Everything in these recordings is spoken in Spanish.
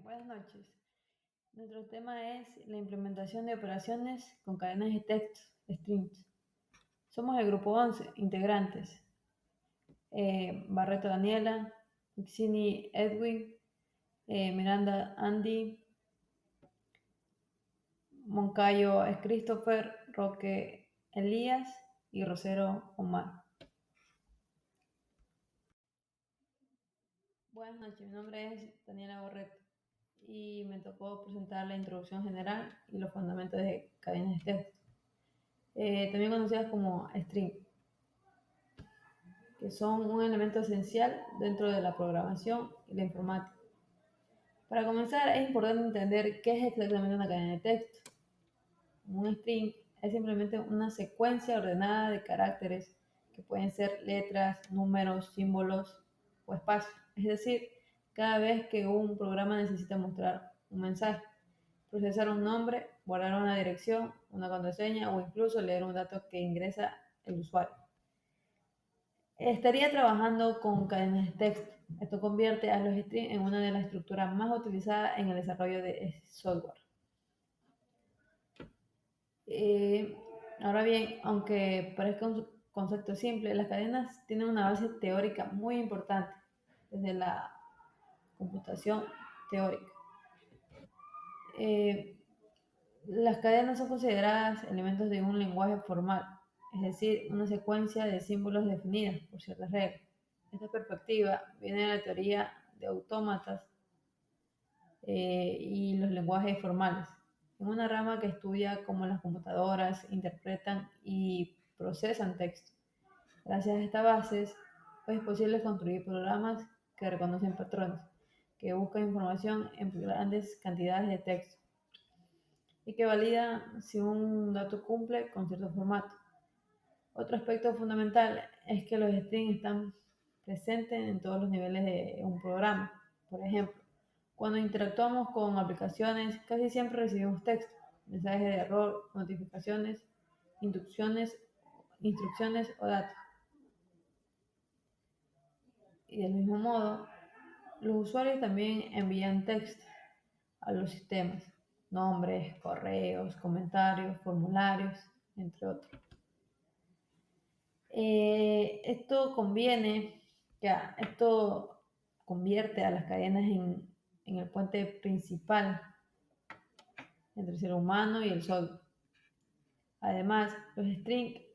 Buenas noches. Nuestro tema es la implementación de operaciones con cadenas de texto, strings. Somos el grupo 11, integrantes. Barreto Daniela, Uxini Edwin, Miranda Andy, Moncayo Christopher, Roque Elías y Rosero Omar. Buenas noches, mi nombre es Daniela Barreto y me tocó presentar la introducción general y los fundamentos de cadenas de texto, también conocidas como string, que son un elemento esencial dentro de la programación y la informática. Para comenzar, es importante entender qué es exactamente una cadena de texto. Un string es simplemente una secuencia ordenada de caracteres que pueden ser letras, números, símbolos o espacios. Es decir, cada vez que un programa necesita mostrar un mensaje, procesar un nombre, guardar una dirección, una contraseña o incluso leer un dato que ingresa el usuario, estaría trabajando con cadenas de texto. Esto convierte a los strings en una de las estructuras más utilizadas en el desarrollo de software. Ahora bien, aunque parezca un concepto simple, las cadenas tienen una base teórica muy importante desde la computación teórica. Las cadenas son consideradas elementos de un lenguaje formal, es decir, una secuencia de símbolos definidas por ciertas reglas. Esta perspectiva viene de la teoría de autómatas y los lenguajes formales, en una rama que estudia cómo las computadoras interpretan y procesan texto. Gracias a estas bases, es posible construir programas que reconocen patrones, que buscan información en grandes cantidades de texto y que valida si un dato cumple con cierto formato. Otro aspecto fundamental es que los strings están presentes en todos los niveles de un programa. Por ejemplo, cuando interactuamos con aplicaciones, casi siempre recibimos texto, mensajes de error, notificaciones, instrucciones o datos. Y del mismo modo, los usuarios también envían texto a los sistemas, nombres, correos, comentarios, formularios, entre otros. Esto convierte a las cadenas en el puente principal entre el ser humano y el software. Además, los strings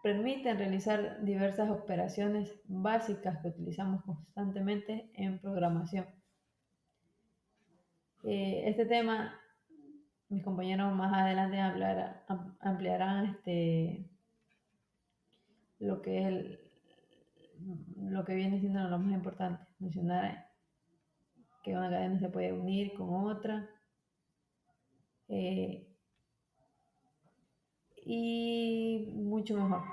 permiten realizar diversas operaciones básicas que utilizamos constantemente en programación. Este tema, mis compañeros más adelante ampliarán lo que viene siendo lo más importante, mencionar que una cadena se puede unir con otra, y mucho mejor.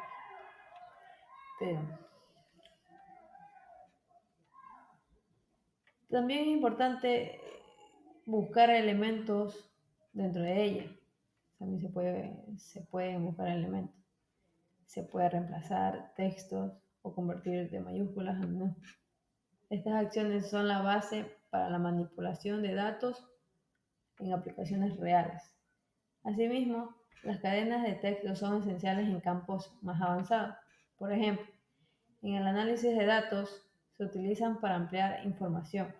Pero también es importante buscar elementos dentro de ella. También se pueden buscar elementos. Se puede reemplazar textos o convertir de mayúsculas a minúsculas. Estas acciones son la base para la manipulación de datos en aplicaciones reales. Asimismo, las cadenas de texto son esenciales en campos más avanzados. Por ejemplo, en el análisis de datos se utilizan para ampliar información.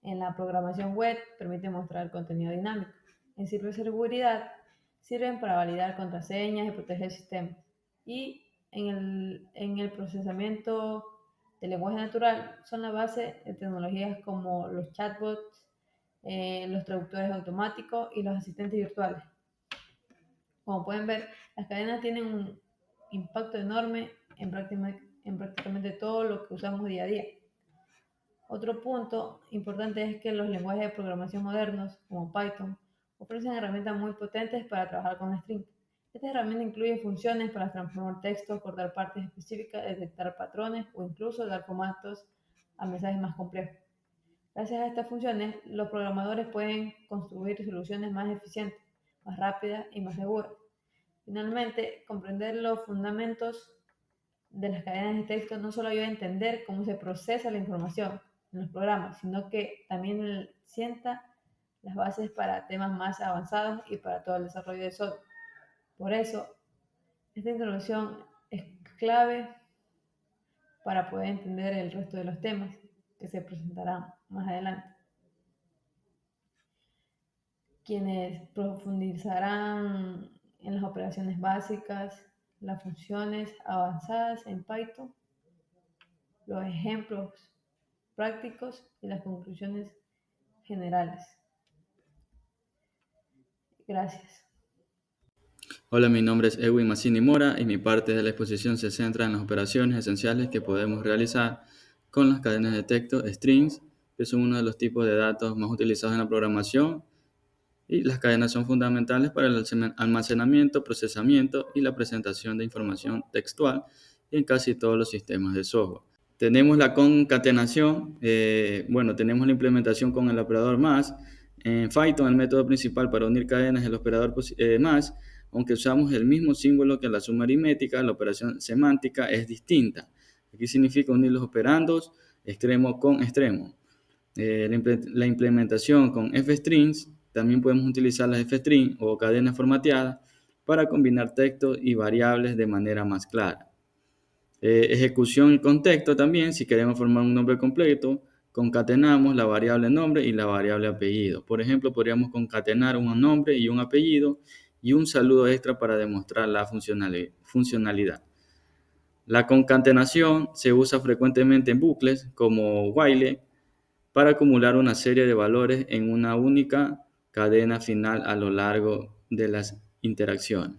En la programación web permite mostrar contenido dinámico. En ciberseguridad sirven para validar contraseñas y proteger sistemas. Y en el procesamiento del lenguaje natural son la base de tecnologías como los chatbots, los traductores automáticos y los asistentes virtuales. Como pueden ver, las cadenas tienen un impacto enorme en prácticamente todo lo que usamos día a día. Otro punto importante es que los lenguajes de programación modernos, como Python, ofrecen herramientas muy potentes para trabajar con strings. Esta herramienta incluye funciones para transformar textos, cortar partes específicas, detectar patrones o incluso dar formatos a mensajes más complejos. Gracias a estas funciones, los programadores pueden construir soluciones más eficientes, más rápidas y más seguras. Finalmente, comprender los fundamentos de las cadenas de texto no solo ayuda a entender cómo se procesa la información, en los programas, sino que también sienta las bases para temas más avanzados y para todo el desarrollo de software. Por eso, esta introducción es clave para poder entender el resto de los temas que se presentarán más adelante, quienes profundizarán en las operaciones básicas, las funciones avanzadas en Python, los ejemplos prácticos y las conclusiones generales. Gracias. Hola, mi nombre es Edwin Massini Mora y mi parte de la exposición se centra en las operaciones esenciales que podemos realizar con las cadenas de texto, strings, que son uno de los tipos de datos más utilizados en la programación, y las cadenas son fundamentales para el almacenamiento, procesamiento y la presentación de información textual en casi todos los sistemas de software. Tenemos la concatenación, tenemos la implementación con el operador más. En Python, el método principal para unir cadenas es el operador más, aunque usamos el mismo símbolo que la suma aritmética, la operación semántica es distinta. Aquí significa unir los operandos extremo con extremo. La implementación con fstrings, también podemos utilizar las fstrings o cadenas formateadas para combinar textos y variables de manera más clara. Ejecución y contexto también, si queremos formar un nombre completo, concatenamos la variable nombre y la variable apellido. Por ejemplo, podríamos concatenar un nombre y un apellido y un saludo extra para demostrar la funcionalidad. La concatenación se usa frecuentemente en bucles como while para acumular una serie de valores en una única cadena final a lo largo de las interacciones.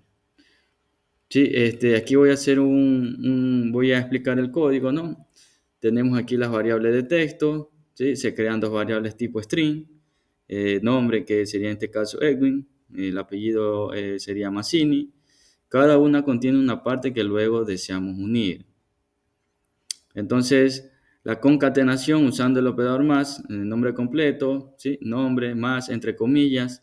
Sí, aquí voy a hacer voy a explicar el código, ¿no? Tenemos aquí las variables de texto, ¿sí? Se crean dos variables tipo string, nombre que sería en este caso Edwin, el apellido sería Massini. Cada una contiene una parte que luego deseamos unir. Entonces, la concatenación usando el operador más, el nombre completo, ¿sí? Nombre más entre comillas,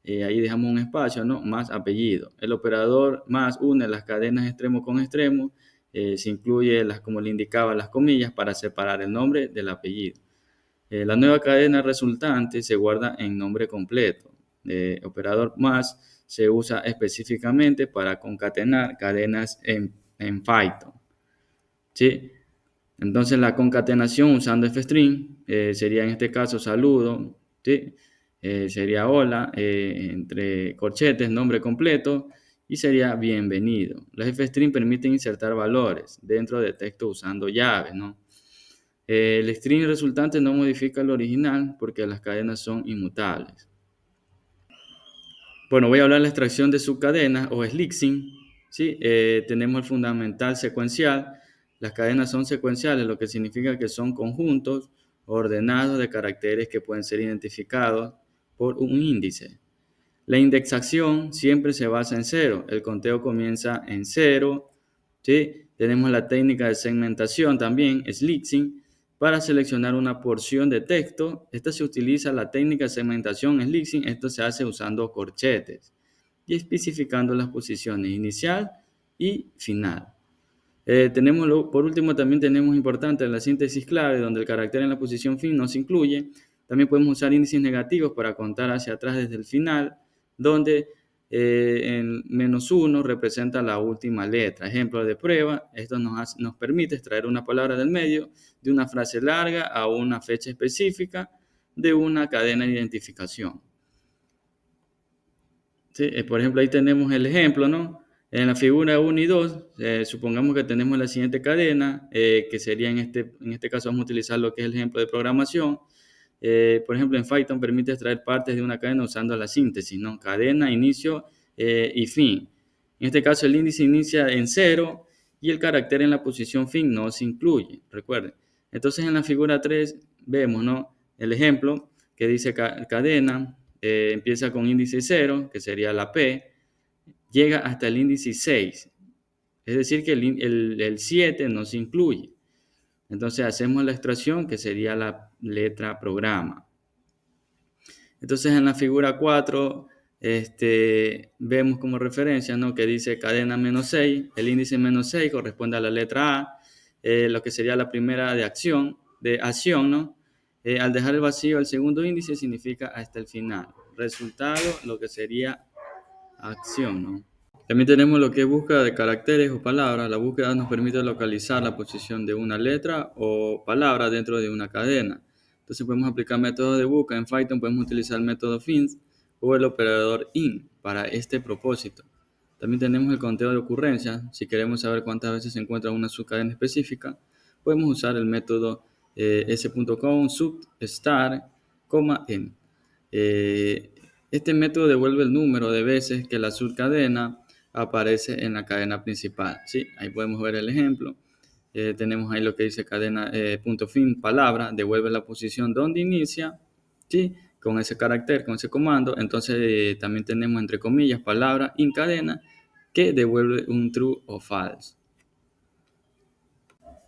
ahí dejamos un espacio, ¿no? Más apellido. El operador más une las cadenas extremo con extremo, se incluye, como le indicaba, las comillas para separar el nombre del apellido. La nueva cadena resultante se guarda en nombre completo. Operador más se usa específicamente para concatenar cadenas en Python, ¿sí? Entonces la concatenación usando fstring sería en este caso saludo, ¿sí? Sería hola, entre corchetes, nombre completo, y sería bienvenido. Las fstring permiten insertar valores dentro de texto usando llaves, ¿no? El string resultante no modifica el original porque las cadenas son inmutables. Bueno, voy a hablar de la extracción de subcadenas o slicing, ¿sí? Tenemos el fundamental secuencial. Las cadenas son secuenciales, lo que significa que son conjuntos ordenados de caracteres que pueden ser identificados por un índice. La indexación siempre se basa en cero. El conteo comienza en cero, ¿sí? Tenemos la técnica de segmentación también, slicing, para seleccionar una porción de texto. Esta se utiliza la técnica de segmentación slicing. Esto se hace usando corchetes y especificando las posiciones inicial y final. Por último, también tenemos importante la síntesis clave, donde el carácter en la posición fin no se incluye. También podemos usar índices negativos para contar hacia atrás desde el final, donde el -1 representa la última letra. Ejemplo de prueba, esto nos permite extraer una palabra del medio de una frase larga a una fecha específica de una cadena de identificación. ¿Sí? Por ejemplo, ahí tenemos el ejemplo, ¿no? En la figura 1 y 2, supongamos que tenemos la siguiente cadena, que sería en este caso vamos a utilizar lo que es el ejemplo de programación. Por ejemplo, en Python permite extraer partes de una cadena usando la síntesis, ¿no? Cadena, inicio y fin. En este caso el índice inicia en 0 y el carácter en la posición fin no se incluye, recuerden. Entonces en la figura 3 vemos, ¿no? El ejemplo que dice cadena, empieza con índice 0, que sería la P, llega hasta el índice 6. Es decir, que el 7 no se incluye. Entonces hacemos la extracción que sería la letra programa. Entonces en la figura 4 vemos como referencia, ¿no? Que dice cadena -6. El índice -6 corresponde a la letra A, lo que sería la primera de acción, ¿no? Al dejar el vacío, el segundo índice significa hasta el final. Resultado, lo que sería acción, ¿no? También tenemos lo que es búsqueda de caracteres o palabras. La búsqueda nos permite localizar la posición de una letra o palabra dentro de una cadena. Entonces podemos aplicar métodos de búsqueda. En Python podemos utilizar el método find o el operador in para este propósito. También tenemos el conteo de ocurrencias. Si queremos saber cuántas veces se encuentra una subcadena específica, podemos usar el método s.com sub star, n. Este método devuelve el número de veces que la subcadena aparece en la cadena principal. ¿Sí? Ahí podemos ver el ejemplo. Tenemos ahí lo que dice cadena punto fin, palabra, devuelve la posición donde inicia, ¿sí? Con ese carácter, con ese comando. Entonces también tenemos entre comillas palabra in cadena que devuelve un true o false.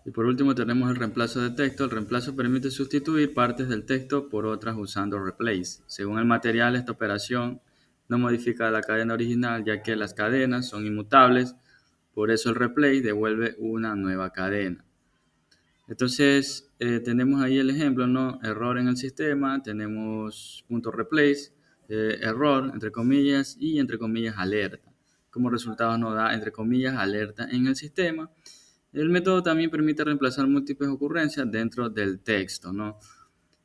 Y por último tenemos el reemplazo de texto. El reemplazo permite sustituir partes del texto por otras usando replace. Según el material, esta operación no modifica la cadena original, ya que las cadenas son inmutables. Por eso el replace devuelve una nueva cadena. Entonces tenemos ahí el ejemplo, ¿no? Error en el sistema, tenemos punto replace, error, entre comillas, y entre comillas alerta. Como resultado nos da, entre comillas, alerta en el sistema. El método también permite reemplazar múltiples ocurrencias dentro del texto, ¿no?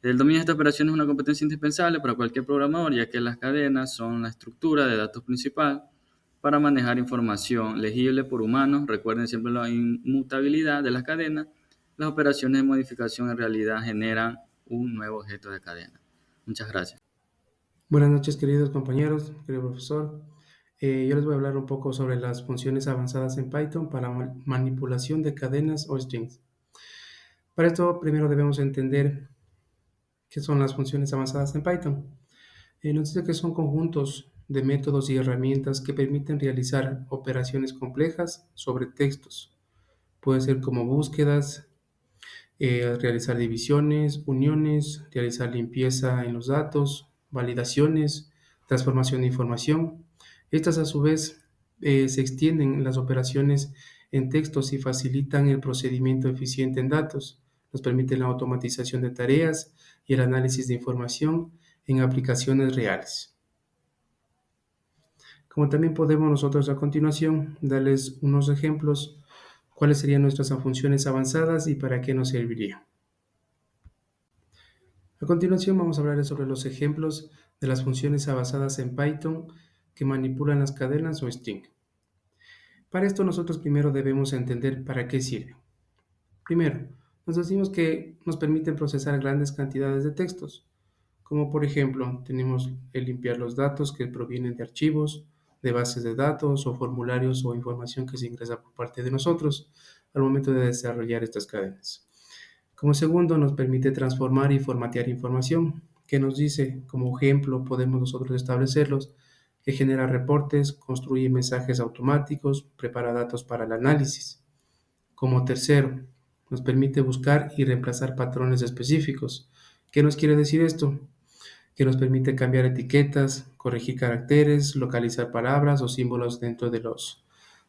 El dominio de esta operación es una competencia indispensable para cualquier programador, ya que las cadenas son la estructura de datos principal para manejar información legible por humanos. Recuerden siempre la inmutabilidad de las cadenas. Las operaciones de modificación en realidad generan un nuevo objeto de cadena. Muchas gracias. Buenas noches, queridos compañeros, querido profesor. Yo les voy a hablar un poco sobre las funciones avanzadas en Python para manipulación de cadenas o strings. Para esto, primero debemos entender qué son las funciones avanzadas en Python. Nos dice que son conjuntos de métodos y herramientas que permiten realizar operaciones complejas sobre textos. Puede ser como búsquedas, realizar divisiones, uniones, realizar limpieza en los datos, validaciones, transformación de información. Estas a su vez se extienden las operaciones en textos y facilitan el procedimiento eficiente en datos. Nos permiten la automatización de tareas y el análisis de información en aplicaciones reales. Como también podemos nosotros a continuación darles unos ejemplos cuáles serían nuestras funciones avanzadas y para qué nos servirían. A continuación vamos a hablar sobre los ejemplos de las funciones basadas en Python que manipulan las cadenas o string. Para esto nosotros primero debemos entender para qué sirven. Primero, nos decimos que nos permiten procesar grandes cantidades de textos, como por ejemplo tenemos el limpiar los datos que provienen de archivos, de bases de datos o formularios o información que se ingresa por parte de nosotros al momento de desarrollar estas cadenas. Como segundo, nos permite transformar y formatear información, que nos dice, como ejemplo, podemos nosotros establecerlos, que genera reportes, construye mensajes automáticos, prepara datos para el análisis. Como tercero, nos permite buscar y reemplazar patrones específicos. ¿Qué nos quiere decir esto? Que nos permite cambiar etiquetas, corregir caracteres, localizar palabras o símbolos dentro de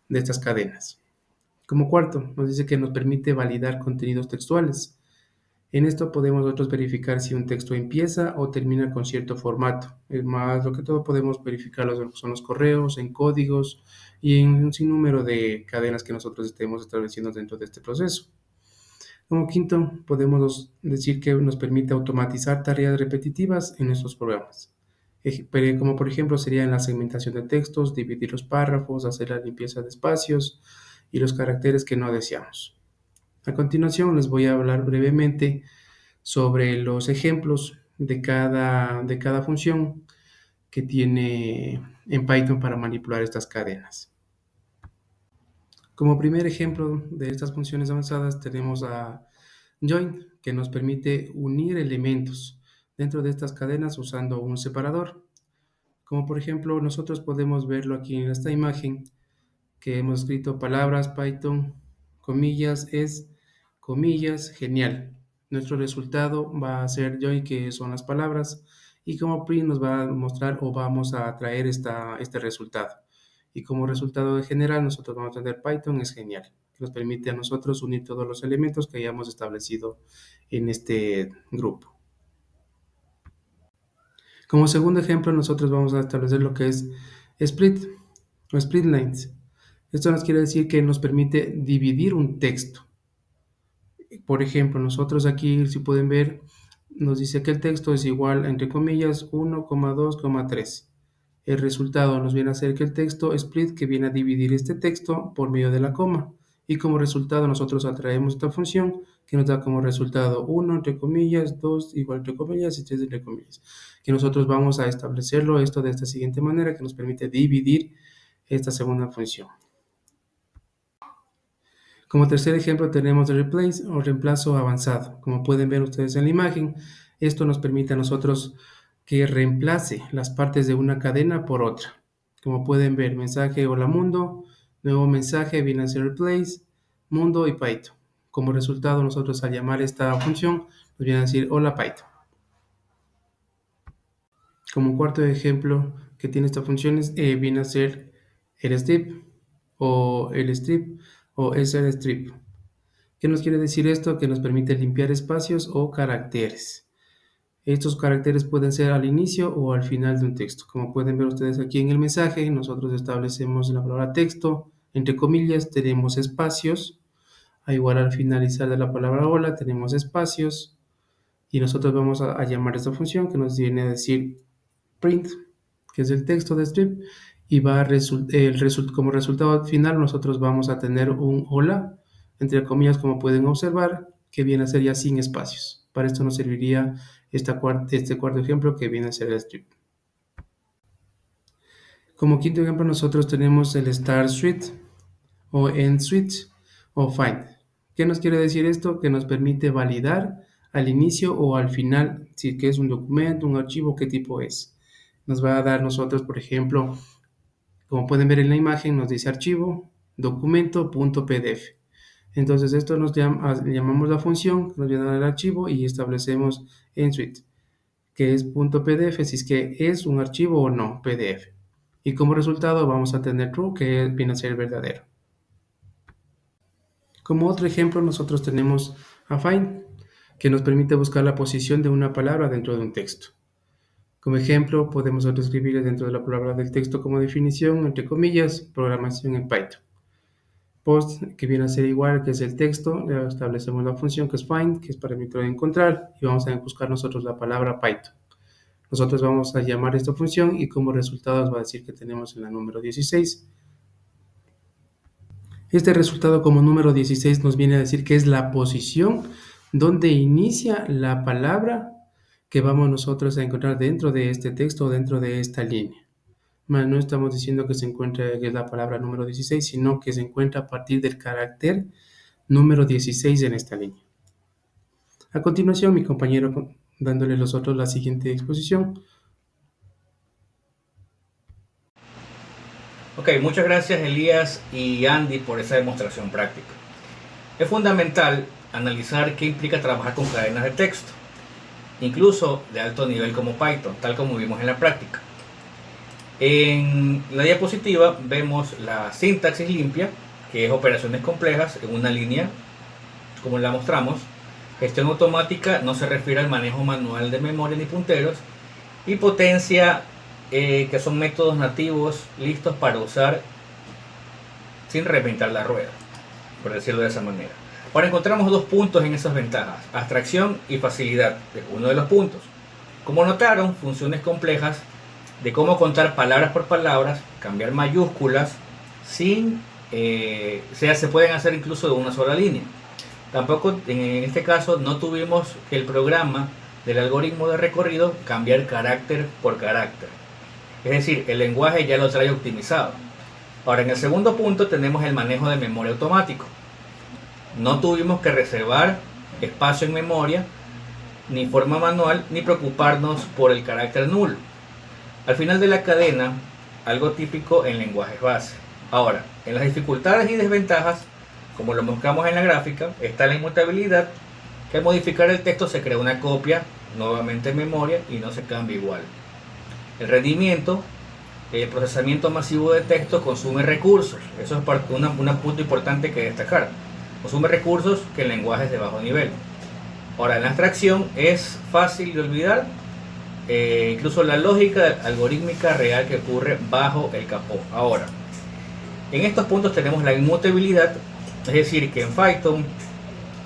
estas cadenas. Como cuarto, nos dice que nos permite validar contenidos textuales. En esto podemos nosotros verificar si un texto empieza o termina con cierto formato. Es más, lo que todo podemos verificar son los correos, en códigos y en un sinnúmero de cadenas que nosotros estemos estableciendo dentro de este proceso. Como quinto, podemos decir que nos permite automatizar tareas repetitivas en nuestros programas. Como por ejemplo sería en la segmentación de textos, dividir los párrafos, hacer la limpieza de espacios y los caracteres que no deseamos. A continuación les voy a hablar brevemente sobre los ejemplos de cada función que tiene en Python para manipular estas cadenas. Como primer ejemplo de estas funciones avanzadas tenemos a join, que nos permite unir elementos dentro de estas cadenas usando un separador. Como por ejemplo nosotros podemos verlo aquí en esta imagen que hemos escrito palabras Python, comillas, es, comillas, genial. Nuestro resultado va a ser join, que son las palabras, y como print nos va a mostrar o vamos a traer este resultado. Y como resultado general nosotros vamos a tener Python es genial, que nos permite a nosotros unir todos los elementos que hayamos establecido en este grupo. Como segundo ejemplo, nosotros vamos a establecer lo que es split o split lines. Esto nos quiere decir que nos permite dividir un texto. Por ejemplo, nosotros aquí, si pueden ver, nos dice que el texto es igual, entre comillas, 1,2,3. El resultado nos viene a ser que el texto split, que viene a dividir este texto por medio de la coma. Y como resultado nosotros atraemos esta función que nos da como resultado 1 entre comillas, 2 igual entre comillas y 3 entre comillas. Que nosotros vamos a establecerlo esto de esta siguiente manera que nos permite dividir esta segunda función. Como tercer ejemplo tenemos el replace o reemplazo avanzado. Como pueden ver ustedes en la imagen, esto nos permite a nosotros que reemplace las partes de una cadena por otra. Como pueden ver, mensaje hola mundo, nuevo mensaje viene a ser replace, mundo y Python. Como resultado nosotros al llamar esta función nos viene a decir hola Python. Como cuarto ejemplo que tiene esta función viene a ser el strip o strip. ¿Qué nos quiere decir esto? Que nos permite limpiar espacios o caracteres. Estos caracteres pueden ser al inicio o al final de un texto. Como pueden ver ustedes aquí en el mensaje, nosotros establecemos la palabra texto, entre comillas, tenemos espacios. Igual al finalizar de la palabra hola, tenemos espacios. Y nosotros vamos a llamar esta función que nos viene a decir print, que es el texto de strip. Y como resultado final nosotros vamos a tener un hola, entre comillas, como pueden observar, que viene a ser ya sin espacios. Para esto nos serviría este cuarto ejemplo que viene a ser el strip. Como quinto ejemplo nosotros tenemos el start switch o end switch o find. ¿Qué nos quiere decir esto? Que nos permite validar al inicio o al final si es un documento, un archivo, qué tipo es. Nos va a dar nosotros, por ejemplo, como pueden ver en la imagen, nos dice archivo, documento.pdf. Entonces esto llamamos la función, nos viene a dar el archivo y establecemos en switch, que es .pdf, si es que es un archivo o no, pdf. Y como resultado vamos a tener true, que viene a ser verdadero. Como otro ejemplo, nosotros tenemos a find, que nos permite buscar la posición de una palabra dentro de un texto. Como ejemplo, podemos escribir dentro de la palabra del texto como definición, entre comillas, programación en Python. Post, que viene a ser igual, que es el texto, ya establecemos la función que es find, que es para encontrar, y vamos a buscar nosotros la palabra Python. Nosotros vamos a llamar esta función y como resultado nos va a decir que tenemos en la número 16. Este resultado como número 16 nos viene a decir que es la posición donde inicia la palabra que vamos nosotros a encontrar dentro de este texto o dentro de esta línea. No estamos diciendo que se encuentre que es la palabra número 16, sino que se encuentra a partir del carácter número 16 en esta línea. A continuación, mi compañero dándole los otros la siguiente exposición. Ok, muchas gracias Elías y Andy por esa demostración práctica. Es fundamental analizar qué implica trabajar con cadenas de texto, incluso de alto nivel como Python, tal como vimos en la práctica. En la diapositiva vemos la sintaxis limpia, que es operaciones complejas en una línea, como la mostramos. Gestión automática no se refiere al manejo manual de memoria ni punteros. Y potencia, que son métodos nativos listos para usar sin reinventar la rueda, por decirlo de esa manera. Ahora encontramos dos puntos en esas ventajas: abstracción y facilidad, es uno de los puntos. Como notaron, funciones complejas de cómo contar palabras por palabras, cambiar mayúsculas, se pueden hacer incluso de una sola línea. Tampoco en este caso no tuvimos que el programa del algoritmo de recorrido cambiar carácter por carácter. Es decir, el lenguaje ya lo trae optimizado. Ahora, en el segundo punto tenemos el manejo de memoria automático. No tuvimos que reservar espacio en memoria, ni forma manual, ni preocuparnos por el carácter nulo. Al final de la cadena, algo típico en lenguajes base. Ahora, en las dificultades y desventajas, como lo mostramos en la gráfica, está la inmutabilidad, que al modificar el texto se crea una copia nuevamente en memoria y no se cambia igual. El rendimiento, el procesamiento masivo de texto consume recursos. Eso es un punto importante que destacar. Consume recursos que en lenguajes de bajo nivel. Ahora, en la abstracción es fácil de olvidar incluso la lógica algorítmica real que ocurre bajo el capó. Ahora, en estos puntos tenemos la inmutabilidad, es decir, que en Python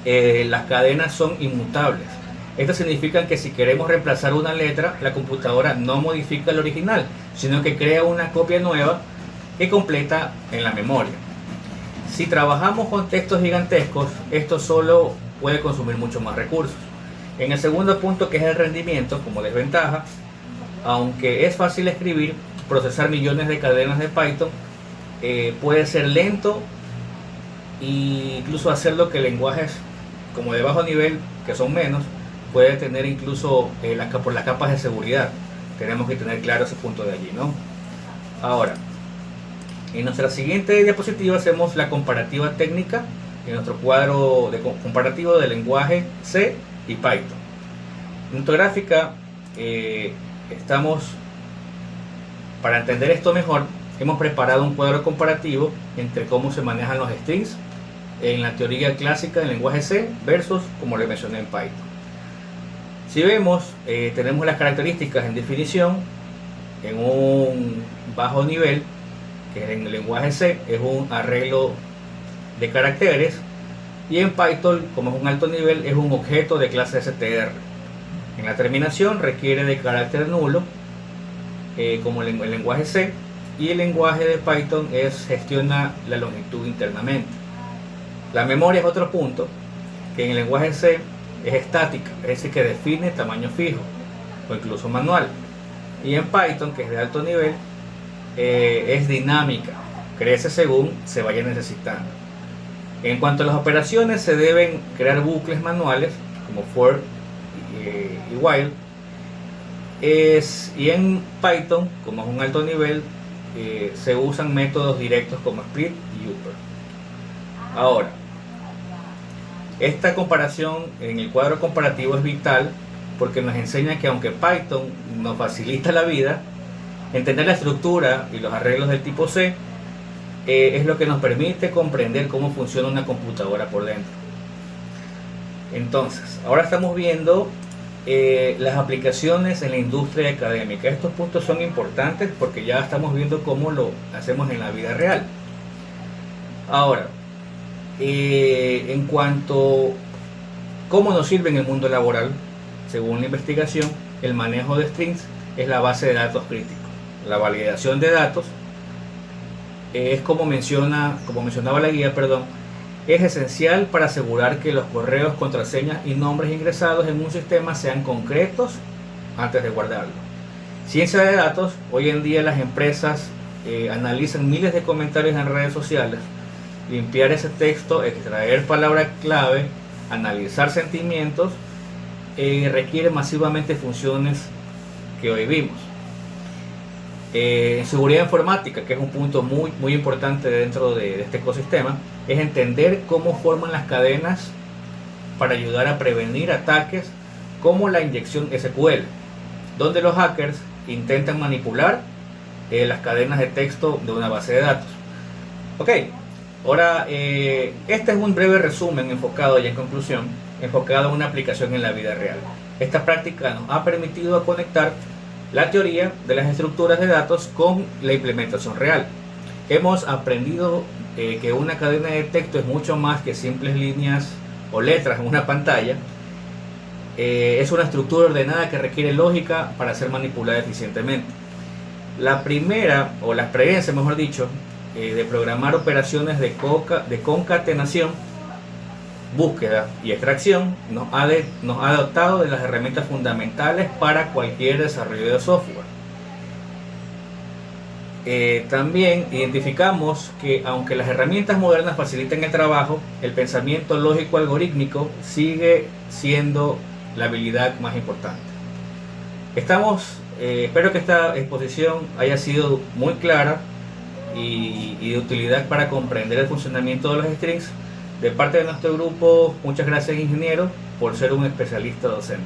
las cadenas son inmutables. Esto significa que si queremos reemplazar una letra, la computadora no modifica el original, sino que crea una copia nueva que completa en la memoria. Si trabajamos con textos gigantescos, esto solo puede consumir mucho más recursos. En el segundo punto, que es el rendimiento, como desventaja, aunque es fácil escribir, procesar millones de cadenas de Python puede ser lento e incluso hacerlo que lenguajes como de bajo nivel, que son menos, puede tener incluso por las capas de seguridad. Tenemos que tener claro ese punto de allí, ¿no? Ahora, en nuestra siguiente diapositiva hacemos la comparativa técnica en nuestro cuadro de comparativo de lenguaje C y Python. En nuestra gráfica para entender esto mejor, hemos preparado un cuadro comparativo entre cómo se manejan los strings en la teoría clásica del lenguaje C versus como le mencioné en Python. Si vemos, tenemos las características en definición. En un bajo nivel, que en el lenguaje C es un arreglo de caracteres, y en Python, como es un alto nivel, es un objeto de clase str. En la terminación requiere de carácter nulo, como el lenguaje C, y el lenguaje de Python gestiona la longitud internamente. La memoria es otro punto, que en el lenguaje C es estática, es decir, que define tamaño fijo o incluso manual, y en Python, que es de alto nivel, es dinámica, crece según se vaya necesitando. En cuanto a las operaciones, se deben crear bucles manuales como for y while, y en Python, como es un alto nivel, se usan métodos directos como split y upper. Ahora, esta comparación en el cuadro comparativo es vital porque nos enseña que aunque Python nos facilita la vida, entender la estructura y los arreglos del tipo C es lo que nos permite comprender cómo funciona una computadora por dentro. Entonces, ahora estamos viendo las aplicaciones en la industria académica. Estos puntos son importantes porque ya estamos viendo cómo lo hacemos en la vida real. Ahora, en cuanto a cómo nos sirve en el mundo laboral, según la investigación, el manejo de strings es la base de datos crítico. La validación de datos es como mencionaba la guía, es esencial para asegurar que los correos, contraseñas y nombres ingresados en un sistema sean concretos antes de guardarlo. Ciencia de datos, hoy en día las empresas analizan miles de comentarios en redes sociales, limpiar ese texto, extraer palabras clave, analizar sentimientos, requiere masivamente funciones que hoy vimos. Seguridad informática, que es un punto muy importante dentro de este ecosistema, es entender cómo forman las cadenas para ayudar a prevenir ataques como la inyección SQL, donde los hackers intentan manipular las cadenas de texto de una base de datos. Ok, ahora este es un breve resumen enfocado, ya en conclusión, enfocado en una aplicación en la vida real. Esta práctica nos ha permitido conectar la teoría de las estructuras de datos con la implementación real. Hemos aprendido que una cadena de texto es mucho más que simples líneas o letras en una pantalla. Es una estructura ordenada que requiere lógica para ser manipulada eficientemente. La primera, o la experiencia mejor dicho, de programar operaciones de concatenación, búsqueda y extracción nos ha dotado de las herramientas fundamentales para cualquier desarrollo de software. También identificamos que aunque las herramientas modernas facilitan el trabajo, el pensamiento lógico algorítmico sigue siendo la habilidad más importante. Espero que esta exposición haya sido muy clara y de utilidad para comprender el funcionamiento de los strings. De parte de nuestro grupo, muchas gracias ingeniero por ser un especialista docente.